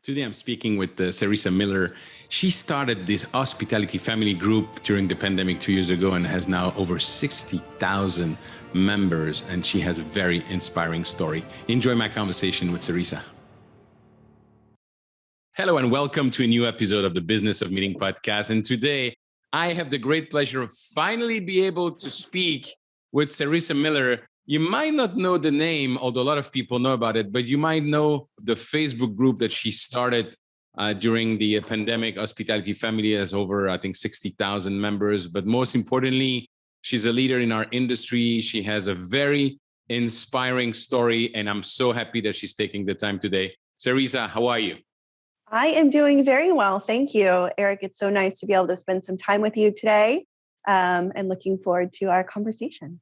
Today I'm speaking with Cerissa Miller. She started this hospitality family group during the pandemic 2 years ago and has now over 60,000 members. And she has a very inspiring story. Enjoy my conversation with Cerissa. Hello and welcome to a new episode of the Business of Meeting podcast. And today I have the great pleasure of finally be able to speak with Cerissa Miller. You might not know the name, although a lot of people know about it, but you might know the Facebook group that she started during the pandemic. Hospitality Family has over, I think, 60,000 members. But most importantly, she's a leader in our industry. She has a very inspiring story, and I'm so happy that she's taking the time today. Cerissa, how are you? I am doing very well. Thank you, Eric. It's so nice to be able to spend some time with you today and looking forward to our conversation.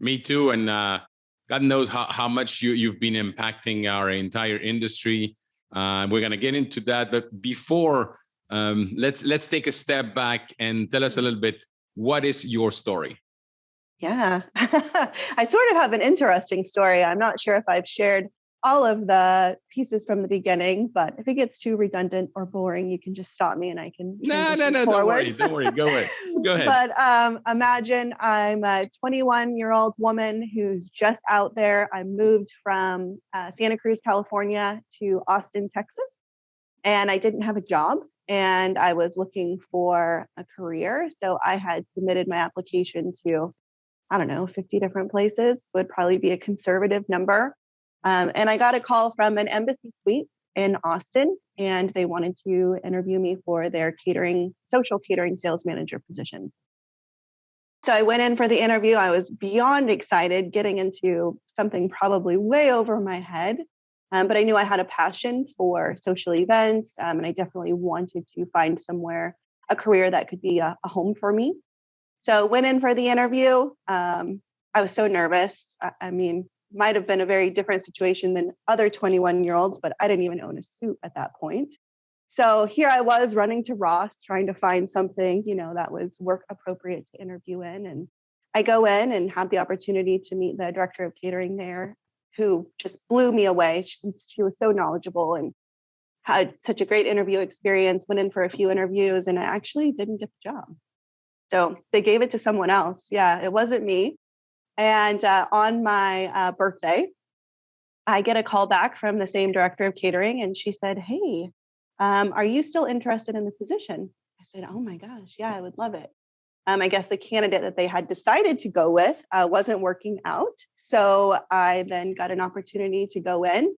Me too. And God knows how much you've been impacting our entire industry. We're going to get into that. But before, let's take a step back and tell us a little bit, what is your story? Yeah, I sort of have an interesting story. I'm not sure if I've shared all of the pieces from the beginning, but if it gets too redundant or boring, you can just stop me and I can transition forward. Don't worry. Go ahead. But imagine I'm a 21-year-old woman who's just out there. I moved from Santa Cruz, California to Austin, Texas, and I didn't have a job and I was looking for a career. So I had submitted my application to, 50 different places, would probably be a conservative number. And I got a call from an Embassy Suites in Austin, and they wanted to interview me for their social catering sales manager position. So I went in for the interview. I was beyond excited, getting into something probably way over my head. But I knew I had a passion for social events, and I definitely wanted to find a career that could be a home for me. So went in for the interview. I was so nervous. Might have been a very different situation than other 21-year-olds, but I didn't even own a suit at that point. So here I was running to Ross, trying to find something, that was work appropriate to interview in. And I go in and have the opportunity to meet the director of catering there, who just blew me away. She was so knowledgeable and had such a great interview experience, went in for a few interviews, and I actually didn't get the job. So they gave it to someone else. Yeah, it wasn't me. And on my birthday, I get a call back from the same director of catering. And she said, "Hey, are you still interested in the position?" I said, "Oh my gosh, yeah, I would love it." I guess the candidate that they had decided to go with wasn't working out. So I then got an opportunity to go in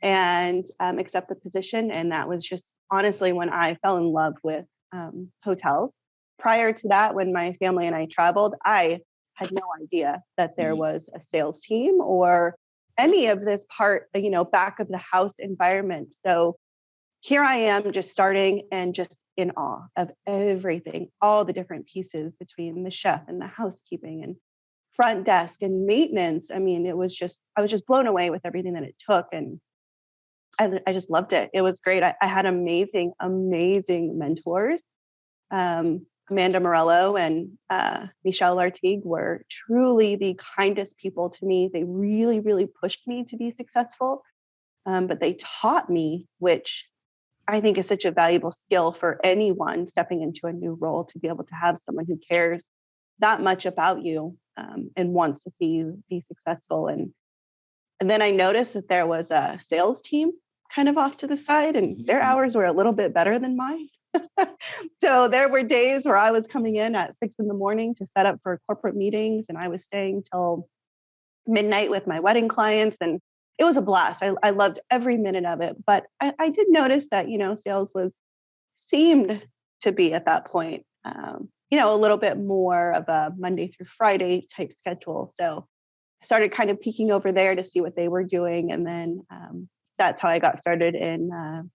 and accept the position. And that was just honestly when I fell in love with hotels. Prior to that, when my family and I traveled, I had no idea that there was a sales team or any of this back of the house environment. So here I am just starting and just in awe of everything, all the different pieces between the chef and the housekeeping and front desk and maintenance. I was just blown away with everything that it took. And I just loved it. It was great. I had amazing mentors. Amanda Morello and Michelle Lartigue were truly the kindest people to me. They really, really pushed me to be successful, but they taught me, which I think is such a valuable skill for anyone stepping into a new role, to be able to have someone who cares that much about you and wants to see you be successful. And then I noticed that there was a sales team kind of off to the side, and their hours were a little bit better than mine. So there were days where I was coming in at 6 a.m. to set up for corporate meetings, and I was staying till midnight with my wedding clients, and it was a blast. I loved every minute of it. But I did notice that sales seemed to be at that point a little bit more of a Monday through Friday type schedule. So I started kind of peeking over there to see what they were doing, and then that's how I got started in.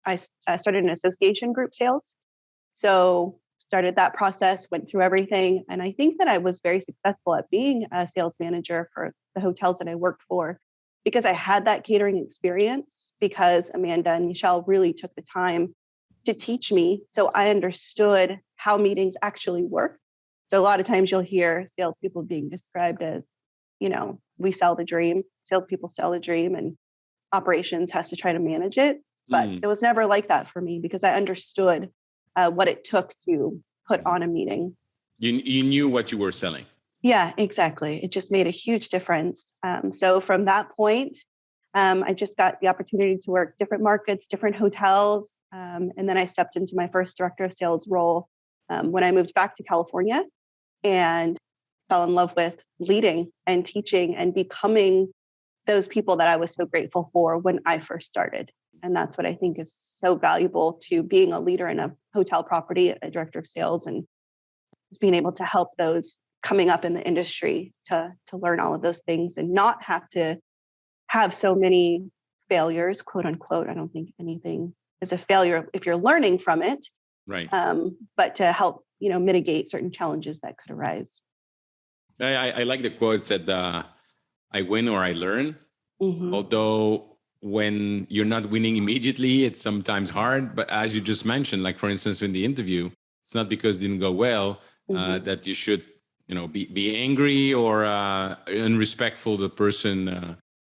I started an association group sales. So started that process, went through everything. And I think that I was very successful at being a sales manager for the hotels that I worked for, because I had that catering experience, because Amanda and Michelle really took the time to teach me. So I understood how meetings actually work. So a lot of times you'll hear salespeople being described as, we sell the dream, salespeople sell the dream, and operations has to try to manage it. But Mm. it was never like that for me because I understood what it took to put on a meeting. You knew what you were selling. Yeah, exactly. It just made a huge difference. So from that point, I just got the opportunity to work different markets, different hotels. And then I stepped into my first director of sales role when I moved back to California and fell in love with leading and teaching and becoming those people that I was so grateful for when I first started. And that's what I think is so valuable to being a leader in a hotel property, a director of sales, and just being able to help those coming up in the industry to learn all of those things and not have to have so many failures, quote unquote. I don't think anything is a failure if you're learning from it, Right. but to help mitigate certain challenges that could arise. I like the quote said, I win or I learn. Mm-hmm. Although when you're not winning immediately, it's sometimes hard. But as you just mentioned, like for instance, in the interview, it's not because it didn't go well that you should, be angry or unrespectful to the person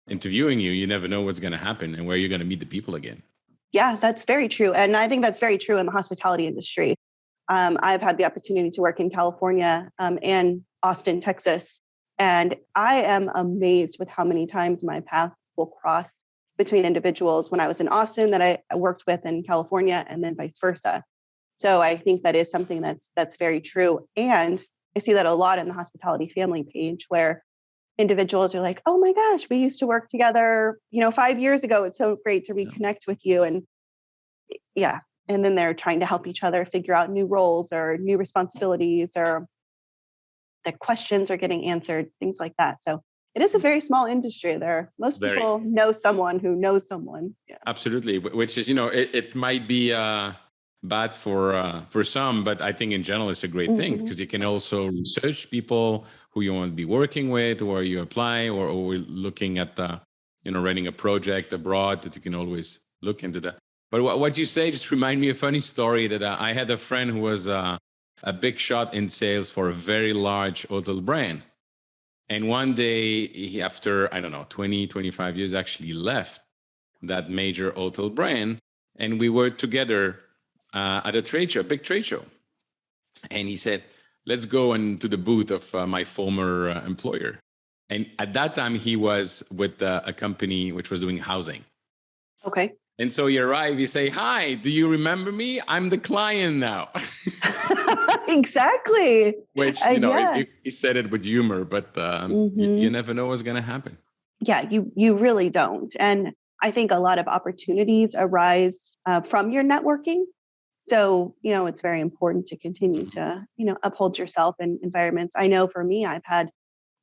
interviewing you. You never know what's going to happen and where you're going to meet the people again. Yeah, that's very true. And I think that's very true in the hospitality industry. I've had the opportunity to work in California and Austin, Texas. And I am amazed with how many times my path will cross between individuals when I was in Austin that I worked with in California and then vice versa. So I think that is something that's very true. And I see that a lot in the hospitality family page where individuals are like, oh my gosh, we used to work together, 5 years ago. It's so great to reconnect with you. And yeah. And then they're trying to help each other figure out new roles or new responsibilities or the questions are getting answered, things like that. So it is a very small industry there. Most people know someone who knows someone. Yeah. Absolutely. Which is, it might be bad for some, but I think in general it's a great thing because you can also research people who you want to be working with, or you apply, or looking at running a project abroad, that you can always look into that. But what you say just remind me of a funny story that I had a friend who was a big shot in sales for a very large hotel brand. And one day, he, after, I don't know, 20, 25 years, actually left that major hotel brand. And we were together at a trade show, a big trade show. And he said, let's go into the booth of my former employer. And at that time, he was with a company which was doing housing. Okay. And so you arrive, you say, hi, do you remember me? I'm the client now. Exactly. Which, he said it with humor, but you never know what's going to happen. Yeah, you really don't. And I think a lot of opportunities arise from your networking. So, it's very important to continue to, uphold yourself in environments. I know for me, I've had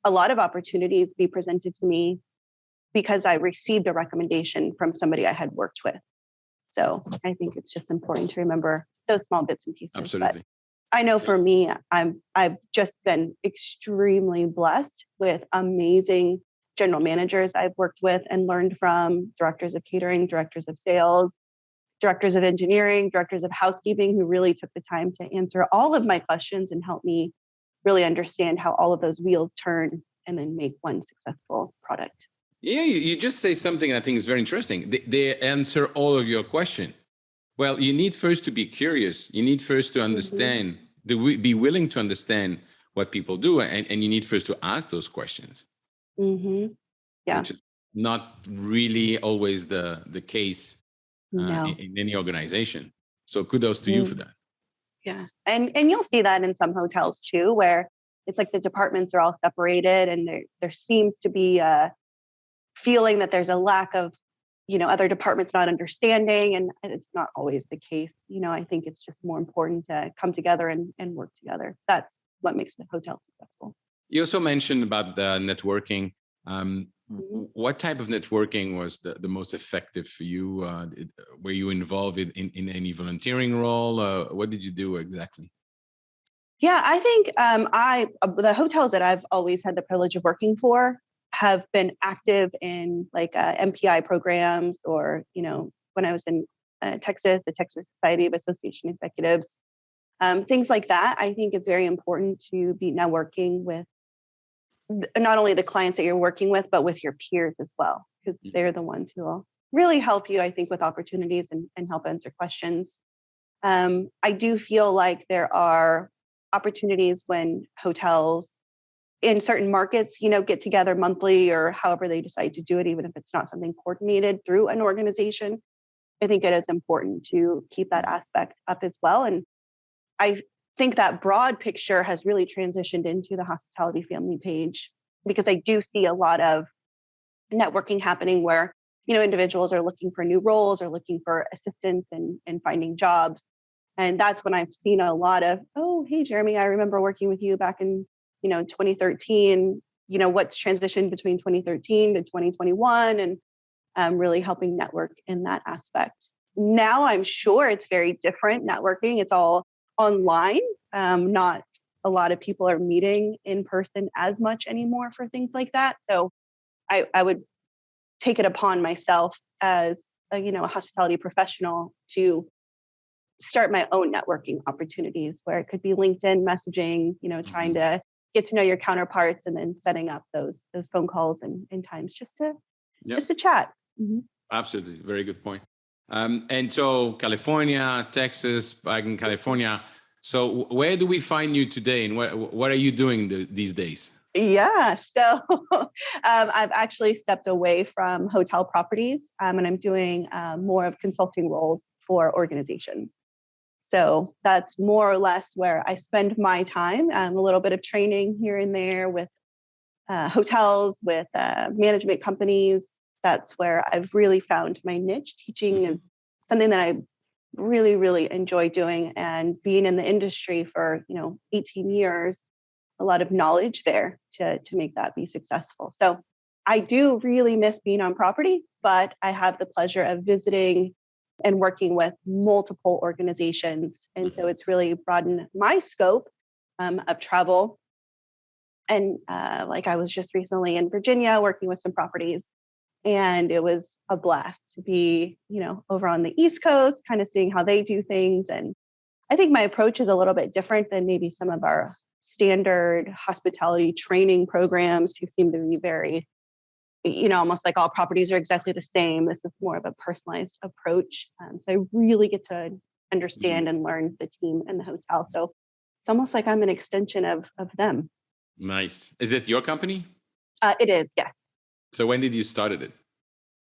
a lot of opportunities be presented to me because I received a recommendation from somebody I had worked with. So I think it's just important to remember those small bits and pieces. Absolutely. But I know for me, I've just been extremely blessed with amazing general managers I've worked with and learned from, directors of catering, directors of sales, directors of engineering, directors of housekeeping, who really took the time to answer all of my questions and help me really understand how all of those wheels turn and then make one successful product. Yeah, you just say something I think is very interesting. They answer all of your questions. Well, you need first to be curious. You need first to understand, be willing to understand what people do. And you need first to ask those questions. Yeah. Which is not really always the case in any organization. So kudos to you for that. Yeah. And you'll see that in some hotels too, where it's like the departments are all separated and there seems to be a feeling that there's a lack of, other departments not understanding. And it's not always the case. I think it's just more important to come together and work together. That's what makes the hotel successful. You also mentioned about the networking. What type of networking was the most effective for you? Were you involved in any volunteering role? What did you do exactly? Yeah, I think the hotels that I've always had the privilege of working for have been active in like MPI programs, or when I was in Texas, the Texas Society of Association Executives, things like that. I think it's very important to be networking with not only the clients that you're working with, but with your peers as well, because they're the ones who will really help you, I think, with opportunities and help answer questions. I do feel like there are opportunities when hotels in certain markets, get together monthly or however they decide to do it, even if it's not something coordinated through an organization. I think it is important to keep that aspect up as well. And I think that broad picture has really transitioned into the hospitality family page because I do see a lot of networking happening where, individuals are looking for new roles or looking for assistance in finding jobs. And that's when I've seen a lot of, oh, hey, Jeremy, I remember working with you back in, 2013, what's transitioned between 2013 to 2021 and really helping network in that aspect. Now I'm sure it's very different networking. It's all online. Not a lot of people are meeting in person as much anymore for things like that. So I would take it upon myself as a hospitality professional to start my own networking opportunities where it could be LinkedIn messaging, trying to get to know your counterparts and then setting up those phone calls and times just to chat. Mm-hmm. Absolutely. Very good point. And so California, Texas, back in California. So where do we find you today and what are you doing these days? Yeah, so I've actually stepped away from hotel properties and I'm doing more of consulting roles for organizations. So that's more or less where I spend my time, a little bit of training here and there with hotels, with management companies. That's where I've really found my niche. Teaching is something that I really, really enjoy doing, and being in the industry for 18 years, a lot of knowledge there to make that be successful. So I do really miss being on property, but I have the pleasure of visiting and working with multiple organizations. And so it's really broadened my scope of travel. And like I was just recently in Virginia working with some properties, and it was a blast to be, over on the East Coast, kind of seeing how they do things. And I think my approach is a little bit different than maybe some of our standard hospitality training programs who seem to be very, almost like all properties are exactly the same. This is more of a personalized approach. So I really get to understand and learn the team and the hotel. So it's almost like I'm an extension of them. Nice. Is it your company? It is, yes. So when did you start it?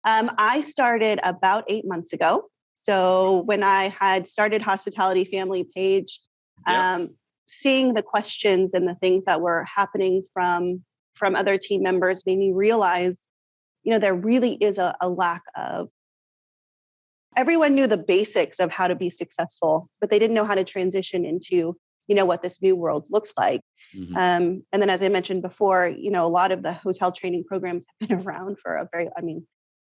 I started about 8 months ago. So when I had started Hospitality Family Page, seeing the questions and the things that were happening from other team members made me realize, there really is a lack of. Everyone knew the basics of how to be successful, but they didn't know how to transition into, what this new world looks like. And then, as I mentioned before, a lot of the hotel training programs have been around for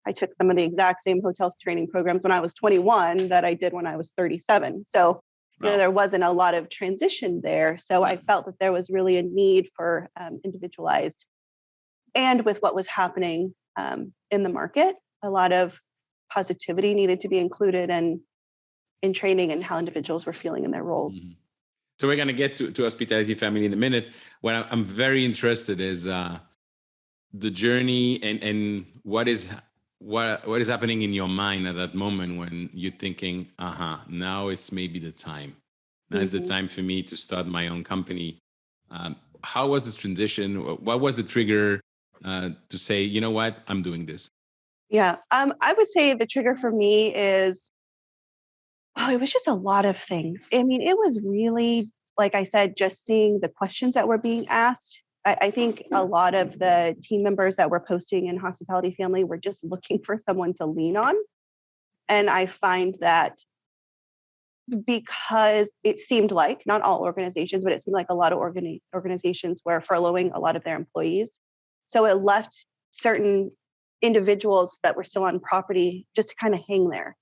I took some of the exact same hotel training programs when I was 21 that I did when I was 37. So, there wasn't a lot of transition there. So I felt that there was really a need for individualized, and with what was happening in the market, a lot of positivity needed to be included in training and how individuals were feeling in their roles. So we're going to get to Hospitality Family in a minute. What I'm very interested is the journey and what is happening in your mind at that moment when you're thinking, now it's maybe the time. Now it's the time for me to start my own company. How was the transition? What was the trigger to say, you know what, I'm doing this? Yeah, I would say the trigger for me is, it was just a lot of things. I mean, it was really, like I said, just seeing the questions that were being asked. I think a lot of the team members that were posting in Hospitality Family were just looking for someone to lean on. And I find that because it seemed like, not all organizations, but it seemed like a lot of organizations were furloughing a lot of their employees. So it left certain individuals that were still on property just to kind of hang there.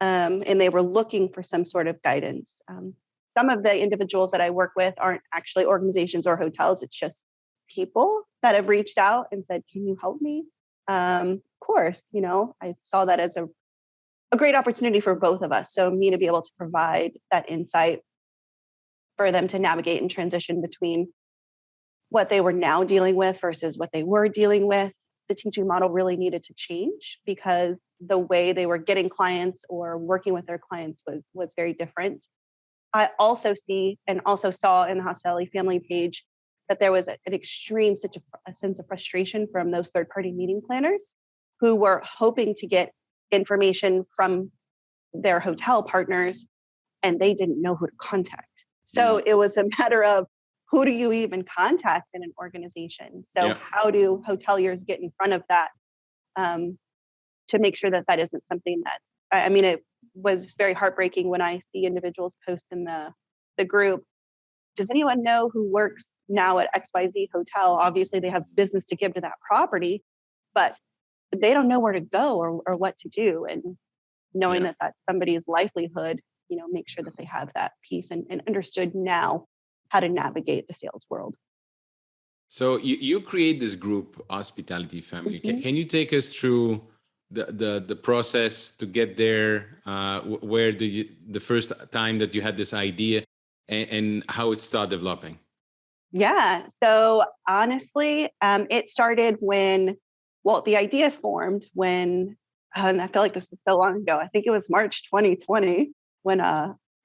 And they were looking for some sort of guidance. Some of the individuals that I work with aren't actually organizations or hotels. It's just people that have reached out and said, can you help me? Of course, I saw that as a great opportunity for both of us. So me to be able to provide that insight for them to navigate and transition between what they were now dealing with versus what they were dealing with. The the teaching model really needed to change because the way they were getting clients or working with their clients was very different. I also see and also saw in the hospitality family page that there was an extreme such a sense of frustration from those third-party meeting planners who were hoping to get information from their hotel partners and they didn't know who to contact. So it was a matter of who do you even contact in an organization? So how do hoteliers get in front of that to make sure that that isn't something that's, I mean, it was very heartbreaking when I see individuals post in the group, does anyone know who works now at XYZ hotel? Obviously they have business to give to that property, but they don't know where to go or what to do. And knowing that that's somebody's livelihood, make sure that they have that piece and understood now how to navigate the sales world. So you create this group, Hospitality Family. Can you take us through the process to get there? Where the first time that you had this idea and how it started developing? Yeah. So honestly, it started when, the idea formed when, and I feel like this was so long ago. I think it was March 2020 when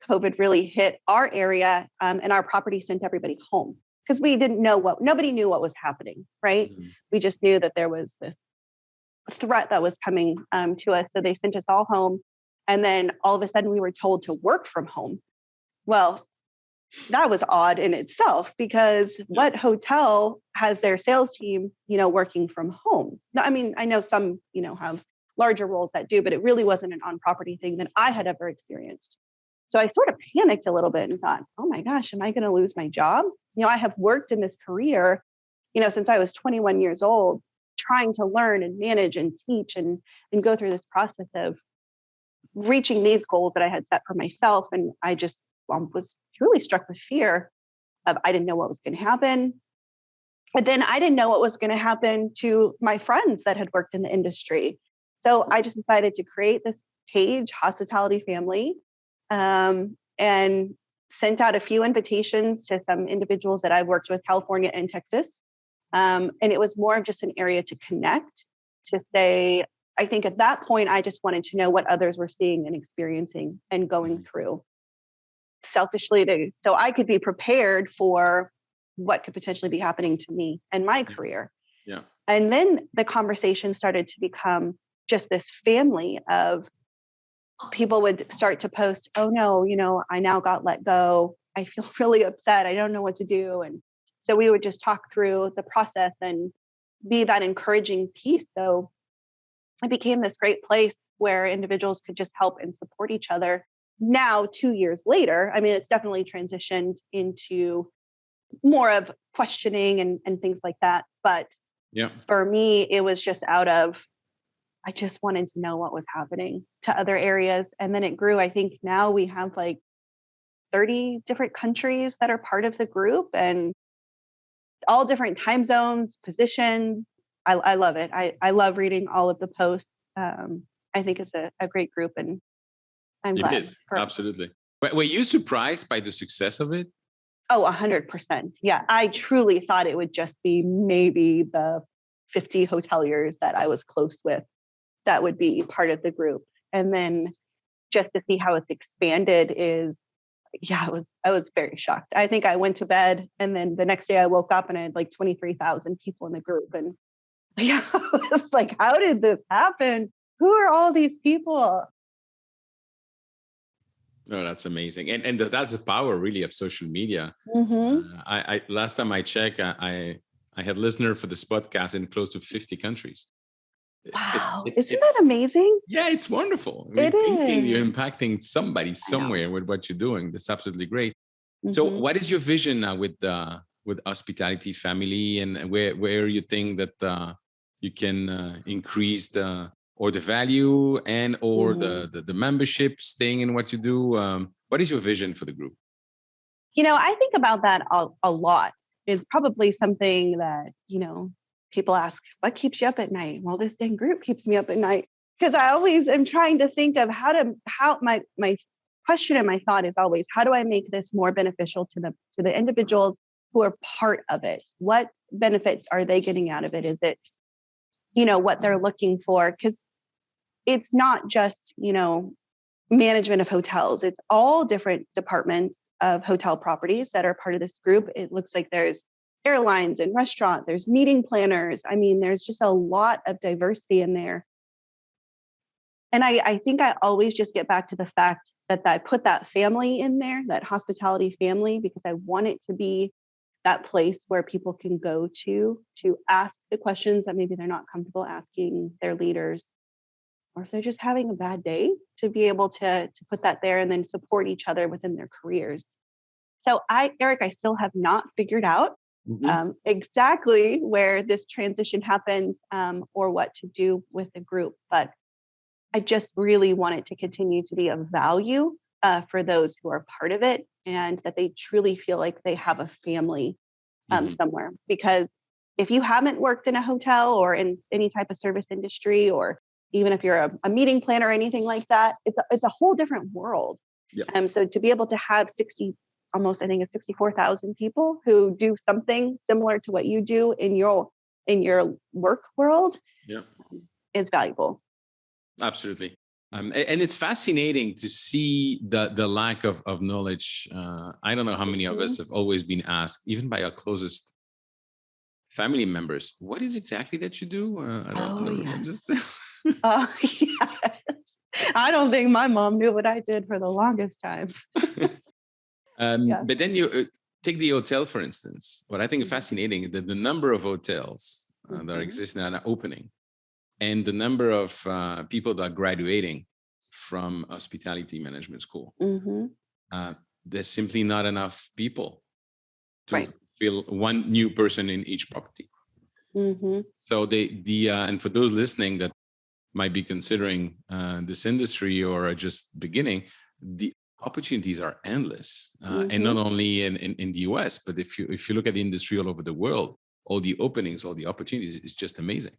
COVID really hit our area, and our property sent everybody home because we didn't know nobody knew what was happening, right? Mm-hmm. We just knew that there was this threat that was coming to us. So they sent us all home. And then all of a sudden we were told to work from home. Well, that was odd in itself because what hotel has their sales team, working from home? Now, I mean, I know some, have larger roles that do, but it really wasn't an on-property thing that I had ever experienced. So I sort of panicked a little bit and thought, oh my gosh, am I going to lose my job? I have worked in this career, since I was 21 years old, trying to learn and manage and teach and go through this process of reaching these goals that I had set for myself. And I just was truly struck with fear of I didn't know what was going to happen. But then I didn't know what was going to happen to my friends that had worked in the industry. So I just decided to create this page, Hospitality Family, and sent out a few invitations to some individuals that I've worked with, California and Texas. And it was more of just an area to connect, to say, I think at that point, I just wanted to know what others were seeing and experiencing and going through selfishly so I could be prepared for what could potentially be happening to me and my career. Yeah. And then the conversation started to become just this family of people would start to post, oh no, I now got let go. I feel really upset. I don't know what to do. And so we would just talk through the process and be that encouraging piece. So it became this great place where individuals could just help and support each other. Now, 2 years later, I mean, it's definitely transitioned into more of questioning and things like that. But for me, it was just I just wanted to know what was happening to other areas. And then it grew. I think now we have like 30 different countries that are part of the group and all different time zones, positions. I love it. I love reading all of the posts. I think it's a great group and I'm glad. It is, absolutely. But were you surprised by the success of it? Oh, 100%. Yeah, I truly thought it would just be maybe the 50 hoteliers that I was close with that would be part of the group. And then just to see how it's expanded I was very shocked. I think I went to bed and then the next day I woke up and I had like 23,000 people in the group. And I was like, how did this happen? Who are all these people? No, that's amazing. And that's the power really of social media. Mm-hmm. I last time I checked, I had listeners for this podcast in close to 50 countries. Wow. Isn't that amazing? Yeah, it's wonderful. It Thinking is. you're impacting somebody somewhere with what you're doing. That's absolutely great. Mm-hmm. So what is your vision now with Hospitality Family and where you think that you can increase the value and or the membership staying in what you do? What is your vision for the group? I think about that a lot. It's probably something that, people ask, what keeps you up at night? Well, this dang group keeps me up at night because I always am trying to think of how my question and my thought is always, how do I make this more beneficial to the individuals who are part of it? What benefits are they getting out of it? Is it, what they're looking for. Because it's not just, management of hotels. It's all different departments of hotel properties that are part of this group. It looks like there's airlines and restaurant, there's meeting planners. I mean, there's just a lot of diversity in there. And I think I always just get back to the fact that I put that family in there, that hospitality family, because I want it to be that place where people can go to ask the questions that maybe they're not comfortable asking their leaders, or if they're just having a bad day, to be able to put that there and then support each other within their careers. So Eric, I still have not figured out exactly where this transition happens or what to do with the group, but I just really want it to continue to be of value for those who are part of it, and that they truly feel like they have a family somewhere. Because if you haven't worked in a hotel or in any type of service industry, or even if you're a meeting planner or anything like that, it's a whole different world. Yeah. So to be able to have 64,000 people who do something similar to what you do in your work world is valuable. Absolutely. And it's fascinating to see the lack of knowledge. I don't know how many of us have always been asked, even by our closest family members, what is exactly that you do? I don't remember. Oh, yes. I don't think my mom knew what I did for the longest time. But then you take the hotel, for instance. What I think is fascinating is that the number of hotels that are existing and are opening, and the number of people that are graduating from hospitality management school. There's simply not enough people to fill one new person in each property. So and for those listening that might be considering this industry or are just beginning, the opportunities are endless, and not only in the US, but if you look at the industry all over the world, all the openings, all the opportunities, is just amazing.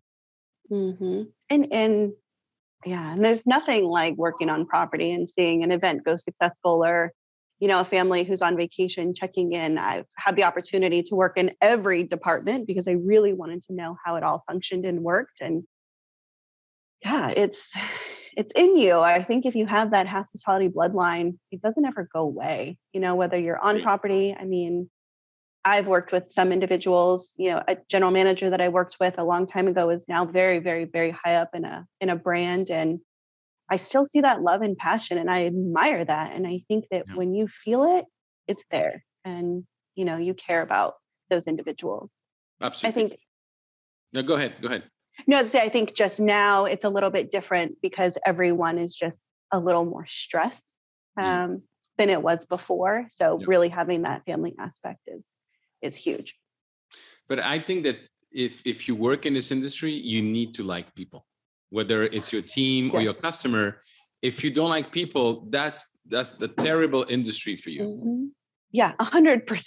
And there's nothing like working on property and seeing an event go successful, or a family who's on vacation checking in. I've had the opportunity to work in every department because I really wanted to know how it all functioned and worked. And it's in you. I think if you have that hospitality bloodline, it doesn't ever go away. Whether you're on property. I mean, I've worked with some individuals, a general manager that I worked with a long time ago is now very, very, very high up in a brand. And I still see that love and passion, and I admire that. And I think that when you feel it, it's there, and, you care about those individuals. Absolutely. I think. No, go ahead. No, I think just now it's a little bit different because everyone is just a little more stressed than it was before. So really having that family aspect is huge. But I think that if you work in this industry, you need to like people, whether it's your team or your customer. If you don't like people, that's the terrible industry for you. Yeah, 100%.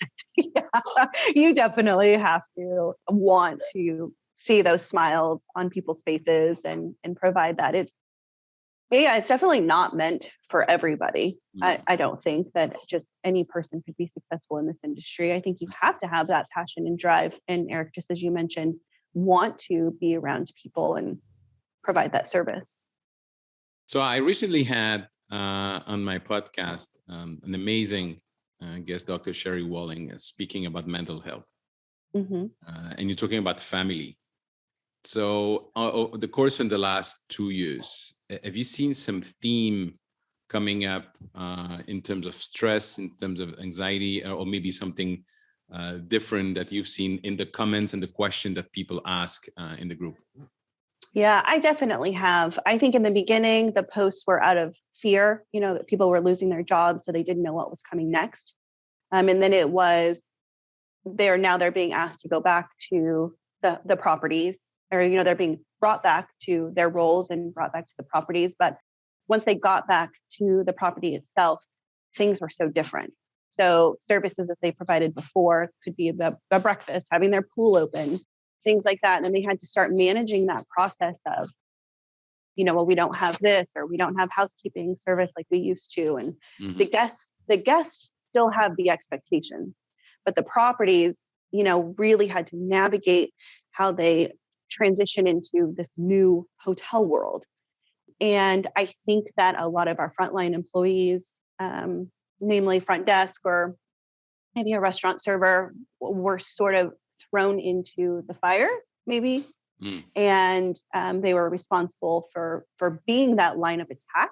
You definitely have to want to see those smiles on people's faces and provide that. It's definitely not meant for everybody. I don't think that just any person could be successful in this industry. I think you have to have that passion and drive. And Eric, just as you mentioned, want to be around people and provide that service. So I recently had on my podcast an amazing guest, Dr. Sherry Walling, speaking about mental health. And you're talking about family. So over the course of the last 2 years, have you seen some theme coming up in terms of stress, in terms of anxiety, or maybe something different that you've seen in the comments and the question that people ask in the group? Yeah, I definitely have. I think in the beginning, the posts were out of fear, that people were losing their jobs, so they didn't know what was coming next. And then it was, they're being asked to go back to the properties, or, they're being brought back to their roles and brought back to the properties. But once they got back to the property itself, things were so different. So services that they provided before could be a breakfast, having their pool open, things like that. And then they had to start managing that process of, well, we don't have this, or we don't have housekeeping service like we used to. And the guests still have the expectations, but the properties, really had to navigate how they transition into this new hotel world. And I think that a lot of our frontline employees, namely front desk or maybe a restaurant server, were sort of thrown into the fire, maybe. And they were responsible for being that line of attack.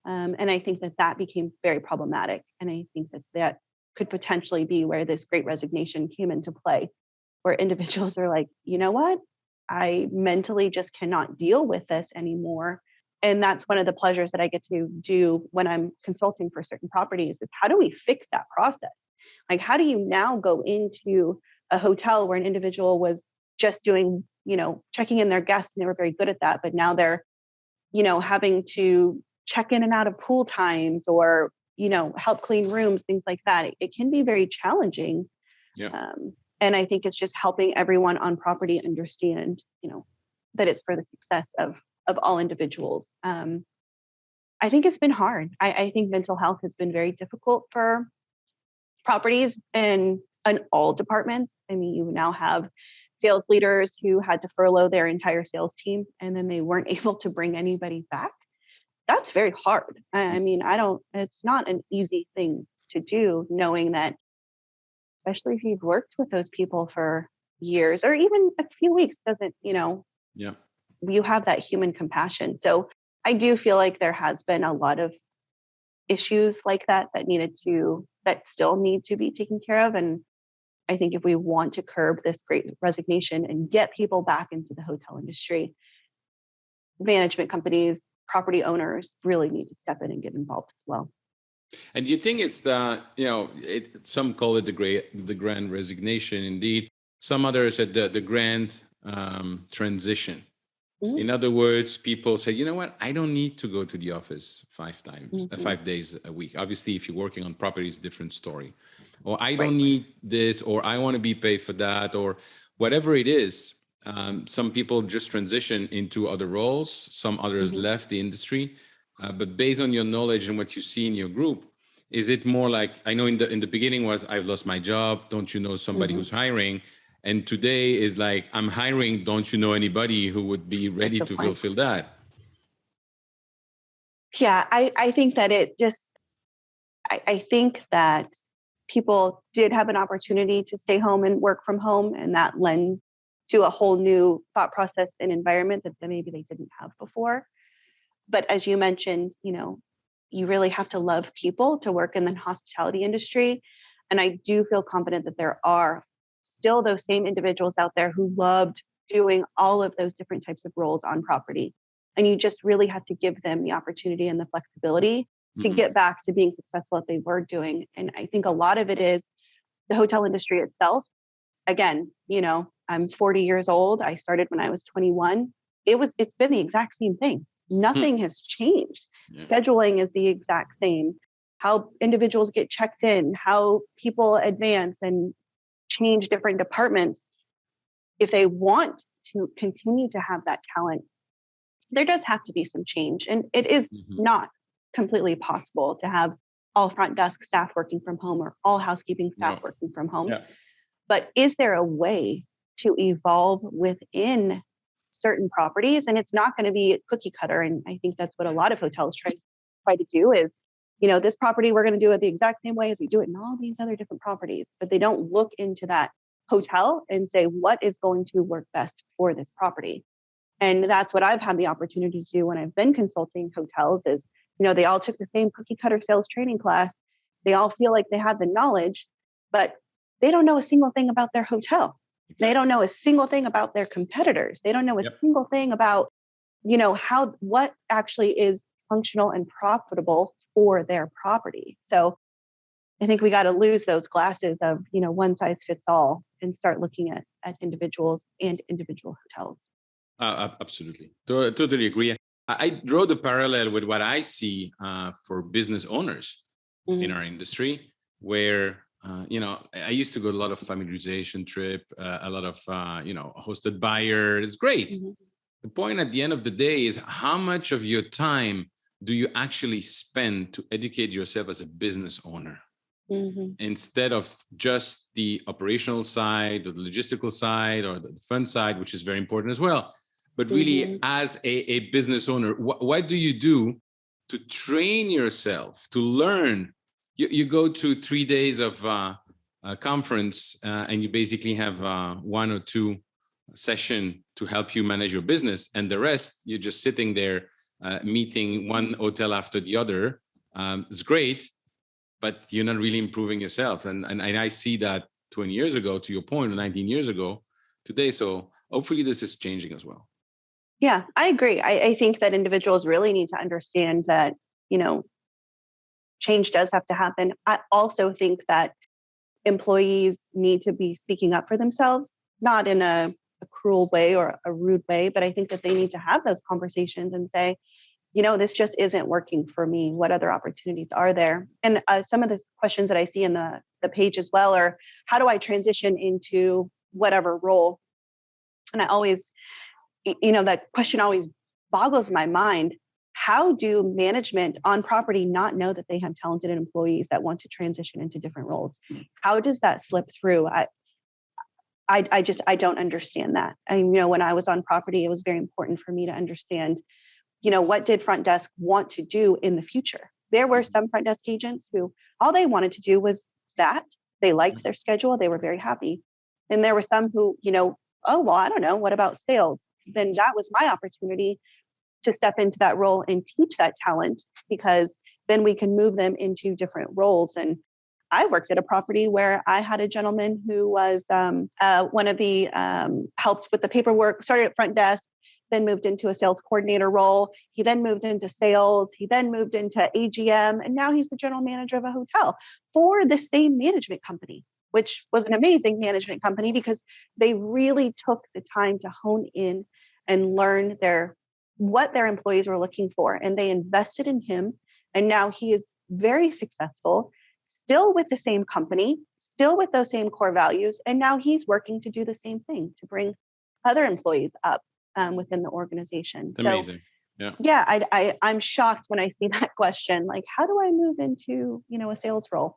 And I think that became very problematic. And I think that could potentially be where this great resignation came into play, where individuals are like, you know what? I mentally just cannot deal with this anymore. And that's one of the pleasures that I get to do when I'm consulting for certain properties is how do we fix that process? Like, how do you now go into a hotel where an individual was just doing, checking in their guests and they were very good at that, but now they're, having to check in and out of pool times or, help clean rooms, things like that. It can be very challenging. Yeah. And I think it's just helping everyone on property understand, that it's for the success of all individuals. I think it's been hard. I think mental health has been very difficult for properties and all departments. I mean, you now have sales leaders who had to furlough their entire sales team and then they weren't able to bring anybody back. That's very hard. I mean, it's not an easy thing to do, knowing that, especially if you've worked with those people for years or even a few weeks, doesn't, Yeah. you have that human compassion. So I do feel like there has been a lot of issues like that still need to be taken care of. And I think if we want to curb this great resignation and get people back into the hotel industry, management companies, property owners really need to step in and get involved as well. And do you think it's some call it the grand resignation, indeed. Some others at the grand transition. Mm-hmm. In other words, people say, you know what, I don't need to go to the office 5 days a week. Obviously, if you're working on property, it's a different story. Or I don't need this, or I want to be paid for that, or whatever it is. Some people just transition into other roles. Some others left the industry. But based on your knowledge and what you see in your group, is it more like, I know in the beginning was, I've lost my job, don't you know somebody who's hiring? And today is like, I'm hiring, don't you know anybody who would be ready to fulfill that? Yeah, I think that I think that people did have an opportunity to stay home and work from home, and that lends to a whole new thought process and environment that maybe they didn't have before. But as you mentioned, you really have to love people to work in the hospitality industry. And I do feel confident that there are still those same individuals out there who loved doing all of those different types of roles on property. And you just really have to give them the opportunity and the flexibility to get back to being successful at they were doing. And I think a lot of it is the hotel industry itself. Again, I'm 40 years old. I started when I was 21. It's been the exact same thing. Nothing has changed. Yeah. Scheduling is the exact same. How individuals get checked in, how people advance and change different departments. If they want to continue to have that talent, there does have to be some change. And it is not completely possible to have all front desk staff working from home or all housekeeping staff working from home. Yeah. But is there a way to evolve within certain properties? And it's not going to be cookie cutter. And I think that's what a lot of hotels try to do is, this property, we're going to do it the exact same way as we do it in all these other different properties. But they don't look into that hotel and say, what is going to work best for this property? And that's what I've had the opportunity to do when I've been consulting hotels is, they all took the same cookie cutter sales training class. They all feel like they have the knowledge, but they don't know a single thing about their hotel. Exactly. They don't know a single thing about their competitors. They don't know a single thing about, what actually is functional and profitable for their property. So I think we got to lose those glasses of, one size fits all and start looking at individuals and individual hotels. Absolutely. Totally agree. I draw the parallel with what I see for business owners in our industry, where I used to go to a lot of familiarization trip, a lot of, hosted buyer. It's great. The point at the end of the day is how much of your time do you actually spend to educate yourself as a business owner? instead of just the operational side or the logistical side or the fund side, which is very important as well. But really, as a business owner, what do you do to train yourself to learn? You go to 3 days of a conference and you basically have 1 or 2 session to help you manage your business, and the rest you're just sitting there meeting one hotel after the other. It's great, but you're not really improving yourself. And I see that 20 years ago, to your point, 19 years ago today. So hopefully this is changing as well. Yeah, I agree. I think that individuals really need to understand that, change does have to happen. I also think that employees need to be speaking up for themselves, not in a cruel way or a rude way, but I think that they need to have those conversations and say, this just isn't working for me. What other opportunities are there? And some of the questions that I see in the page as well are, how do I transition into whatever role? And I always, that question always boggles my mind. How do management on property not know that they have talented employees that want to transition into different roles? How does that slip through? I don't understand that. When I was on property, it was very important for me to understand, what did front desk want to do in the future? There were some front desk agents who all they wanted to do was that. They liked their schedule. They were very happy. And there were some who, oh, well, I don't know. What about sales? Then that was my opportunity to step into that role and teach that talent, because then we can move them into different roles. And I worked at a property where I had a gentleman who was one of the helped with the paperwork, started at front desk, then moved into a sales coordinator role. He then moved into sales. He then moved into AGM. And now he's the general manager of a hotel for the same management company, which was an amazing management company because they really took the time to hone in and learn what their employees were looking for. And they invested in him. And now he is very successful, still with the same company, still with those same core values. And now he's working to do the same thing, to bring other employees up within the organization. It's amazing. Yeah. Yeah, I'm shocked when I see that question. Like, how do I move into, a sales role?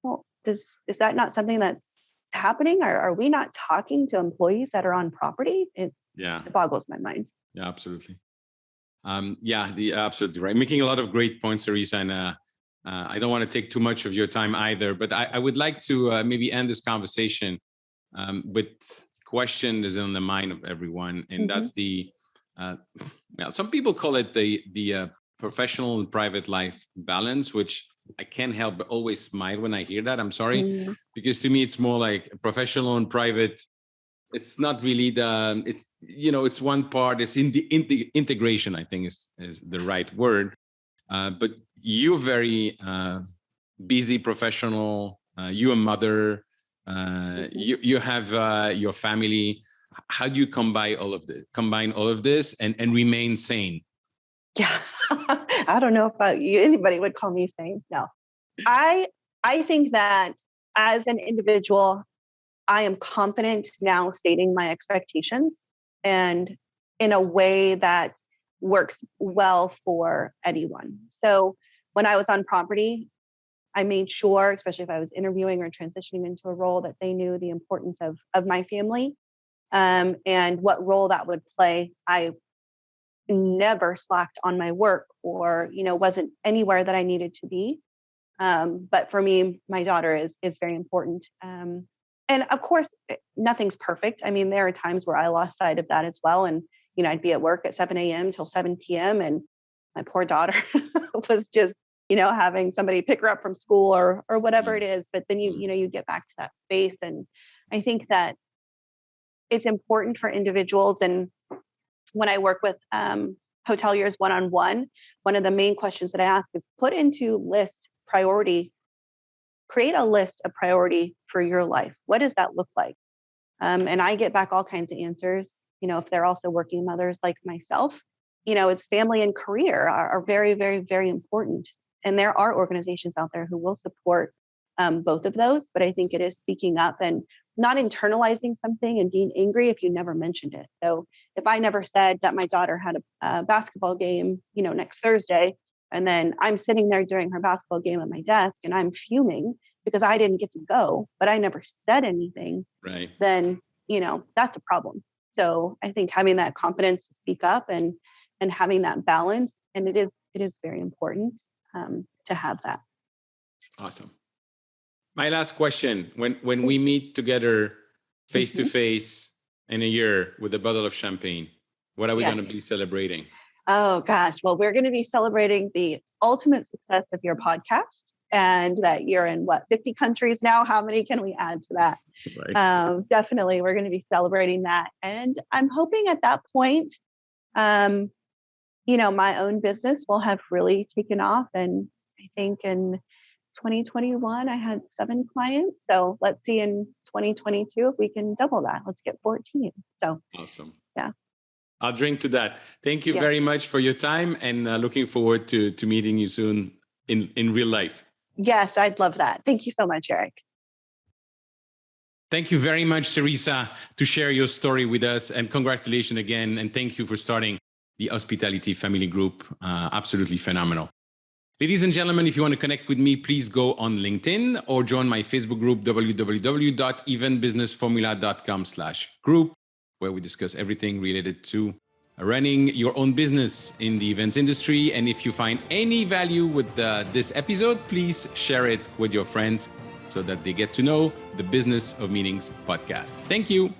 Well, is that not something that's happening? Are we not talking to employees that are on property? It boggles my mind. Yeah, absolutely. Absolutely right. Making a lot of great points, Cerissa, and I don't want to take too much of your time either, but I would like to maybe end this conversation with a question that's on the mind of everyone, and that's the some people call it the professional and private life balance, which I can't help but always smile when I hear that. I'm sorry, because to me it's more like professional and private. It's not really it's one part. It's in the integration, I think is the right word. But you're very busy professional. You're a mother. You have your family. How do you combine all of this and remain sane? Yeah, I don't know if anybody would call me sane. No, I think that as an individual, I am confident now stating my expectations and in a way that works well for anyone. So when I was on property, I made sure, especially if I was interviewing or transitioning into a role, that they knew the importance of my family and what role that would play. I never slacked on my work or, wasn't anywhere that I needed to be. But for me, my daughter is very important. And of course, nothing's perfect. I mean, there are times where I lost sight of that as well. And, I'd be at work at 7 a.m. till 7 p.m. And my poor daughter was just, having somebody pick her up from school or whatever it is. But then you get back to that space. And I think that it's important for individuals. And when I work with hoteliers one-on-one, one of the main questions that I ask is create a list of priority for your life. What does that look like? And I get back all kinds of answers. If they're also working mothers like myself, it's family and career are very, very, very important. And there are organizations out there who will support both of those. But I think it is speaking up and not internalizing something and being angry if you never mentioned it. So if I never said that my daughter had a basketball game, next Thursday, and then I'm sitting there during her basketball game at my desk and I'm fuming because I didn't get to go, but I never said anything, Right. then, that's a problem. So I think having that confidence to speak up and having that balance, and it is very important to have that. Awesome. My last question, when we meet together face to face in a year with a bottle of champagne, what are we going to be celebrating? Oh gosh. Well, we're going to be celebrating the ultimate success of your podcast, and that you're in 50 countries now. How many can we add to that? Right. Definitely, we're going to be celebrating that. And I'm hoping at that point, my own business will have really taken off. And I think in 2021, I had 7 clients. So let's see in 2022 if we can double that. Let's get 14. So awesome. Yeah. I'll drink to that. Thank you very much for your time, and looking forward to meeting you soon in real life. Yes, I'd love that. Thank you so much, Eric. Thank you very much, Cerissa, to share your story with us, and congratulations again. And thank you for starting the Hospitality Family Group. Absolutely phenomenal. Ladies and gentlemen, if you want to connect with me, please go on LinkedIn or join my Facebook group, www.eventbusinessformula.com/group, where we discuss everything related to running your own business in the events industry. And if you find any value with this episode, please share it with your friends so that they get to know the Business of Meetings podcast. Thank you.